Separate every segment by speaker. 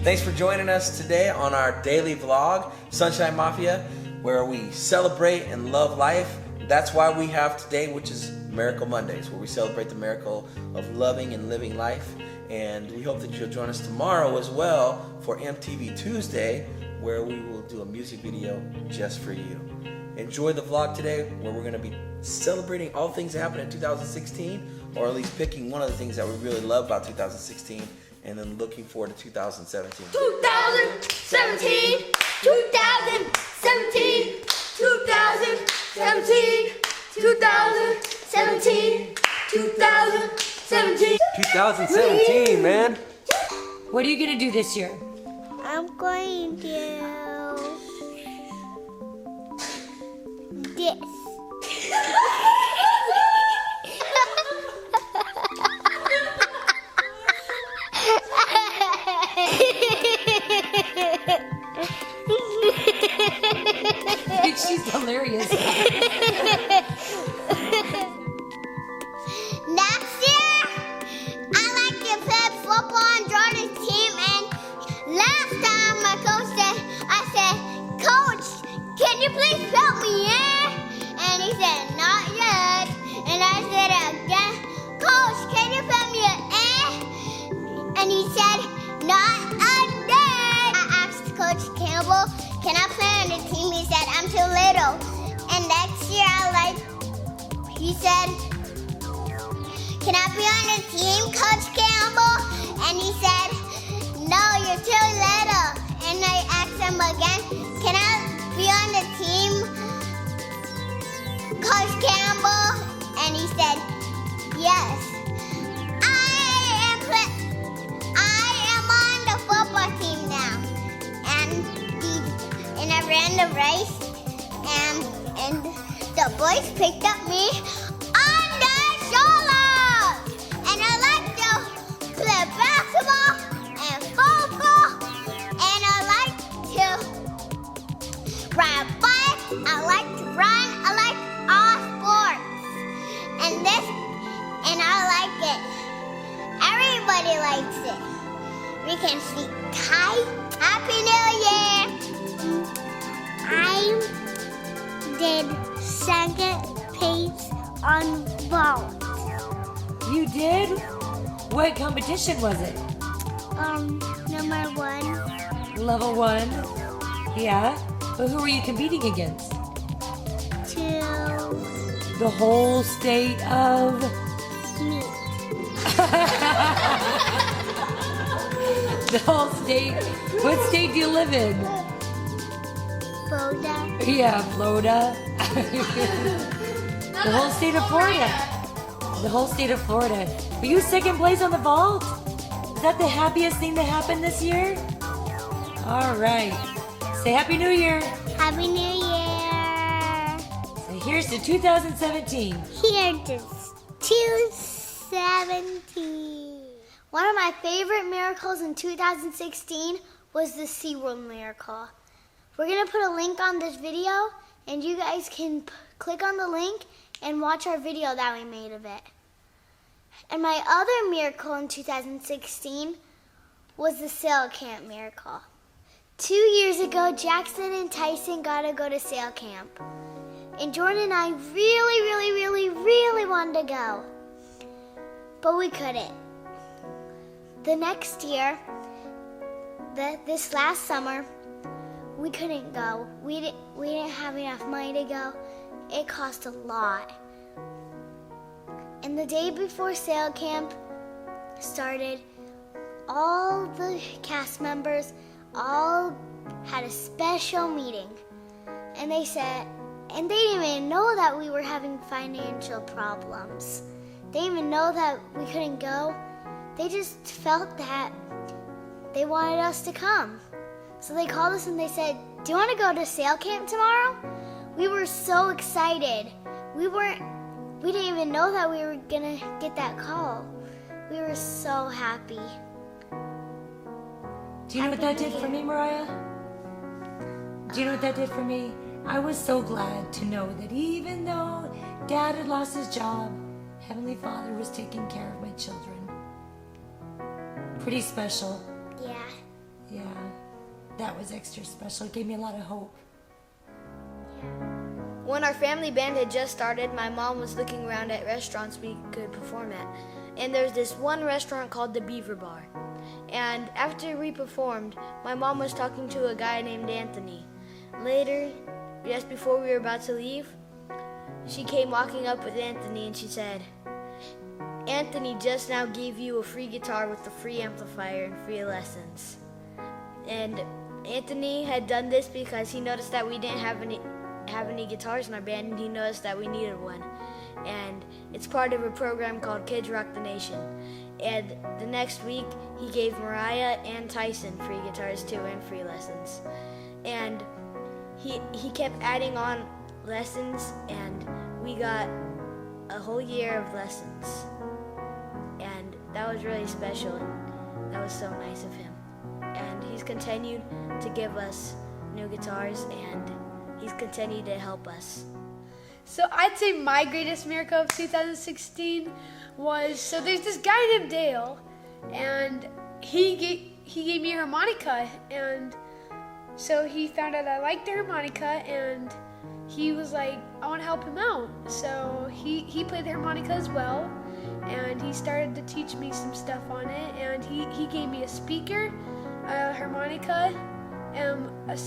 Speaker 1: Thanks for joining us today on our daily vlog, Sunshine Mafia, where we celebrate and love life. That's why we have today, which is Miracle Mondays, where we celebrate the miracle of loving and living life. And we hope that you'll join us tomorrow as well for MTV Tuesday, where we will do a music video just for you. Enjoy the vlog today, where we're going to be celebrating all things that happened in 2016, or at least picking one of the things that we really love about 2016, and then looking forward to 2017.
Speaker 2: 2017, 2017, 2017, 2017, 2017.
Speaker 1: 2017, man.
Speaker 3: What are you gonna do this year?
Speaker 2: I'm going to this.
Speaker 3: She's hilarious.
Speaker 2: Next year, I like to play football on Jordan's team, and last time my coach said, I said, "Coach, can you please help me in?" And he said, "Not yet." And I said again, "Coach, can you help me in?" And he said, "Not again." I asked Coach Campbell, "Can I play on the team?" He said, "I'm too little." And next year, he said, "Can I be on the team, Coach Campbell?" And he said, "No, you're too little." And I asked him again, "Can I be on the team, Coach Campbell?" And he said, "Yes." I am on the football team now. And I ran the race, and the boys picked up me on their shoulders. And I like to play basketball and football, and I like to ride a bike. I like to run. I like all sports. And I like it. Everybody likes it. We can see tight. Happy New Year! I did second place on vault.
Speaker 3: You did? What competition was it?
Speaker 2: Number 1.
Speaker 3: Level 1? Yeah? But who were you competing against?
Speaker 2: 2.
Speaker 3: The whole state of...
Speaker 2: Me.
Speaker 3: The whole state? What state do you live in?
Speaker 2: Florida.
Speaker 3: Yeah, Florida. The whole state of Florida. The whole state of Florida. Were you second place on the vault? Is that the happiest thing that happened this year? All right. Say Happy New Year.
Speaker 2: Happy New Year.
Speaker 3: So here's to 2017.
Speaker 2: Here's to 2017. One of my favorite miracles in 2016 was the SeaWorld miracle. We're going to put a link on this video, and you guys can click on the link and watch our video that we made of it. And my other miracle in 2016 was the sail camp miracle. 2 years ago, Jackson and Tyson got to go to sail camp. And Jordan and I really wanted to go. But we couldn't. The next year, this last summer, we couldn't go. We didn't have enough money to go. It cost a lot. And the day before sail camp started, all the cast members all had a special meeting. And they said, and they didn't even know that we were having financial problems. They didn't even know that we couldn't go. They just felt that they wanted us to come. So they called us and they said, "Do you want to go to sail camp tomorrow?" We were so excited. We didn't even know that we were gonna get that call. We were so happy.
Speaker 3: Do you know what that did for me, Mariah? Do you know what that did for me? I was so glad to know that even though Dad had lost his job, Heavenly Father was taking care of my children. Pretty special.
Speaker 2: Yeah.
Speaker 3: Yeah, that was extra special. It gave me a lot of hope.
Speaker 4: When our family band had just started, my mom was looking around at restaurants we could perform at. And there's this one restaurant called the Beaver Bar. And after we performed, my mom was talking to a guy named Anthony. Later, just before we were about to leave, she came walking up with Anthony and she said, "Anthony just now gave you a free guitar with a free amplifier and free lessons." And Anthony had done this because he noticed that we didn't have any guitars in our band, and he noticed that we needed one. And it's part of a program called Kids Rock the Nation. And the next week, he gave Mariah and Tyson free guitars too and free lessons. And he kept adding on lessons, and we got a whole year of lessons. And that was really special, and that was so nice of him. And he's continued to give us new guitars, and he's continued to help us.
Speaker 5: So I'd say my greatest miracle of 2016 was, so there's this guy named Dale, and he gave me a harmonica, and so he found out I liked the harmonica, and he was like, I want to help him out. So he played the harmonica as well, and he started to teach me some stuff on it, and he gave me a speaker, a harmonica, a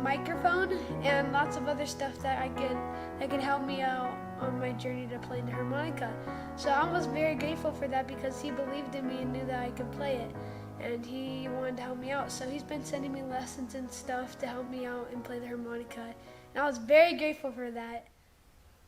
Speaker 5: microphone, and lots of other stuff that could help me out on my journey to playing the harmonica. So I was very grateful for that because he believed in me and knew that I could play it, and he wanted to help me out. So he's been sending me lessons and stuff to help me out and play the harmonica, and I was very grateful for that.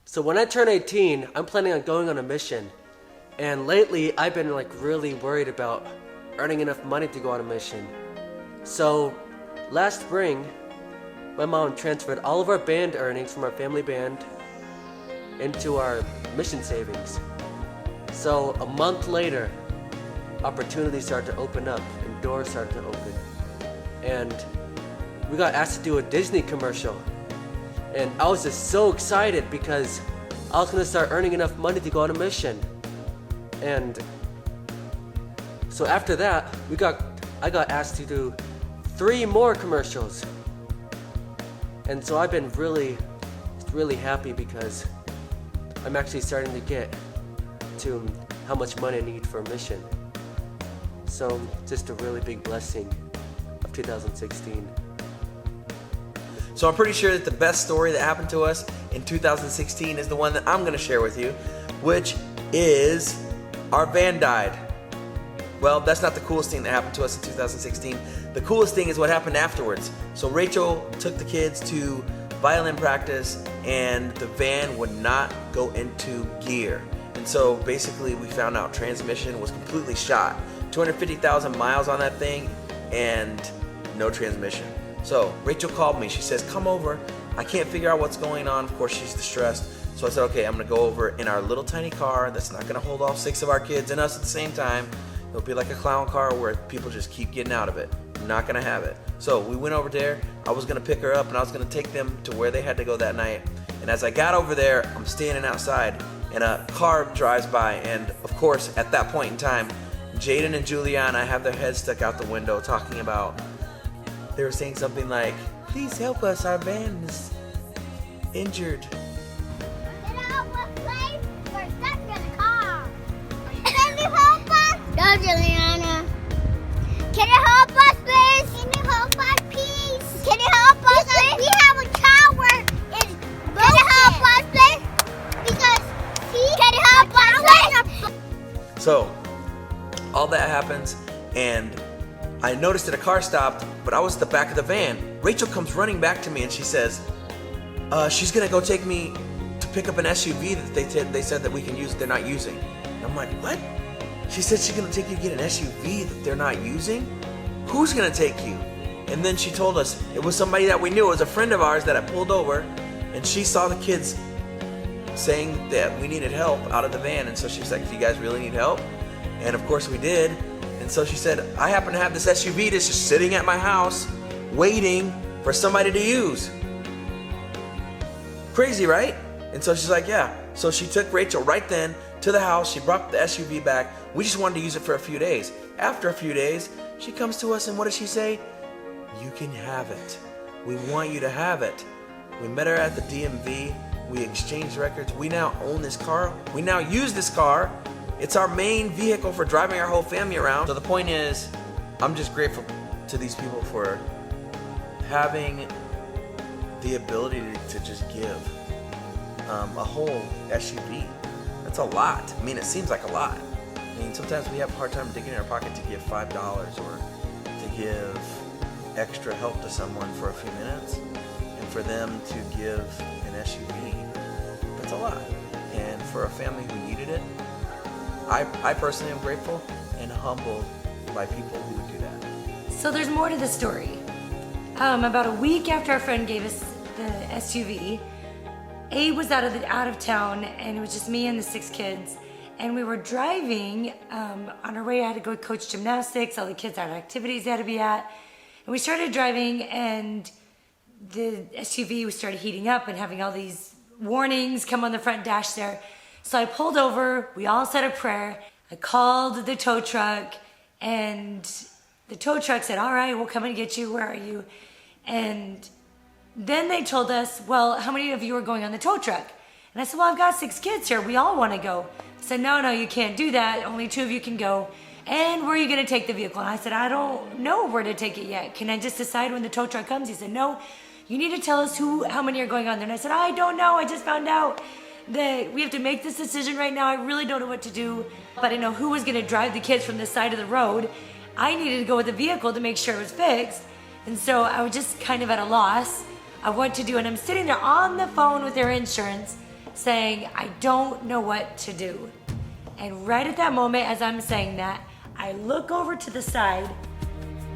Speaker 6: So when I turn 18, I'm planning on going on a mission. And lately, I've been really worried about earning enough money to go on a mission. So last spring, my mom transferred all of our band earnings from our family band into our mission savings. So a month later, opportunities started to open up and doors started to open. And we got asked to do a Disney commercial. And I was just so excited because I was gonna start earning enough money to go on a mission. And so after that, I got asked to do 3 more commercials. And so I've been really happy because I'm actually starting to get to how much money I need for a mission. So just a really big blessing of 2016.
Speaker 1: So I'm pretty sure that the best story that happened to us in 2016 is the one that I'm going to share with you, which is our van died. Well, that's not the coolest thing that happened to us in 2016. The coolest thing is what happened afterwards. So Rachel took the kids to violin practice, and the van would not go into gear. And so basically we found out transmission was completely shot. 250,000 miles on that thing and no transmission. So Rachel called me. She says, come over. I can't figure out what's going on. Of course, she's distressed. So I said, okay, I'm gonna go over in our little tiny car that's not gonna hold all 6 of our kids and us at the same time. It'll be like a clown car where people just keep getting out of it. I'm not gonna have it. So we went over there. I was gonna pick her up and I was gonna take them to where they had to go that night. And as I got over there, I'm standing outside and a car drives by. And of course, at that point in time, Jaden and Juliana have their heads stuck out the window talking about, they were saying something like, please help us, our van is injured.
Speaker 2: Can you help us, please? We're stuck in the car. Can you help us? No, Juliana. Can you help us, please? Can you help us, please? Can you help us, please? We have a tower. Can you help us, please? Because can you help us, please?
Speaker 1: So all that happens, and I noticed that a car stopped, but I was at the back of the van. Rachel comes running back to me and she says, she's gonna go take me to pick up an SUV that they said that we can use, they're not using. And I'm like, what? She said she's gonna take you to get an SUV that they're not using? Who's gonna take you? And then she told us it was somebody that we knew. It was a friend of ours that had pulled over, and she saw the kids saying that we needed help out of the van. And so she's like, do you guys really need help? And of course we did. And so she said, I happen to have this SUV that's just sitting at my house waiting for somebody to use. Crazy, right? And so she's like, yeah. So she took Rachel right then to the house. She brought the SUV back. We just wanted to use it for a few days. After a few days, she comes to us and what does she say? You can have it. We want you to have it. We met her at the DMV. We exchanged records. We now own this car. We now use this car. It's our main vehicle for driving our whole family around. So the point is, I'm just grateful to these people for having the ability to just give a whole SUV. That's a lot. I mean, it seems like a lot. I mean, sometimes we have a hard time digging in our pocket to give $5 or to give extra help to someone for a few minutes. And for them to give an SUV, that's a lot. And for a family who needed it, I personally am grateful and humbled by people who would do that.
Speaker 3: So there's more to the story. About a week after our friend gave us the SUV, Abe was out of town, and it was just me and the 6 kids. And we were driving on our way. I had to go coach gymnastics. All the kids had activities they had to be at. And we started driving, and the SUV started heating up and having all these warnings come on the front dash there. So I pulled over. We all said a prayer. I called the tow truck, and the tow truck said, all right, we'll come and get you. Where are you? And then they told us, well, how many of you are going on the tow truck? And I said, well, I've got 6 kids here. We all want to go. They said, no, you can't do that. Only 2 of you can go. And where are you going to take the vehicle? And I said, I don't know where to take it yet. Can I just decide when the tow truck comes? He said, no, you need to tell us how many are going on there. And I said, I don't know. I just found out that we have to make this decision right now. I really don't know what to do. But I didn't know who was going to drive the kids from the side of the road. I needed to go with the vehicle to make sure it was fixed. And so I was just kind of at a loss of what to do. And I'm sitting there on the phone with their insurance saying, I don't know what to do. And right at that moment, as I'm saying that, I look over to the side.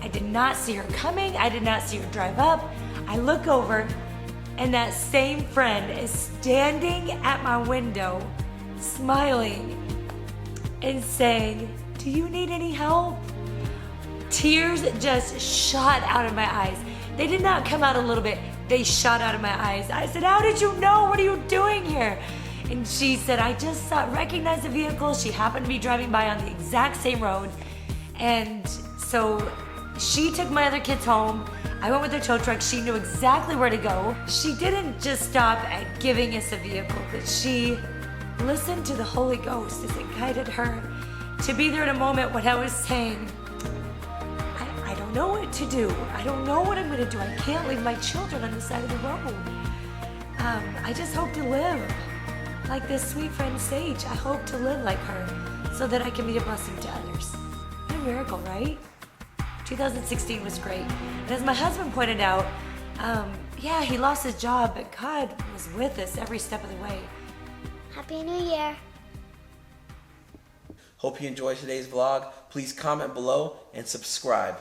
Speaker 3: I did not see her coming. I did not see her drive up. I look over, and that same friend is standing at my window, smiling and saying, do you need any help? Tears just shot out of my eyes. They did not come out a little bit. They shot out of my eyes. I said, how did you know? What are you doing here? And she said, I just recognized the vehicle. She happened to be driving by on the exact same road. And so she took my other kids home. I went with the tow truck. She knew exactly where to go. She didn't just stop at giving us a vehicle, but she listened to the Holy Ghost as it guided her to be there at a moment when I was saying, I don't know what to do. I don't know what I'm going to do. I can't leave my children on the side of the road. I just hope to live like this sweet friend Sage. I hope to live like her so that I can be a blessing to others. What a miracle, right? 2016 was great. And as my husband pointed out, yeah, he lost his job, but God was with us every step of the way.
Speaker 2: Happy New Year.
Speaker 1: Hope you enjoyed today's vlog. Please comment below and subscribe.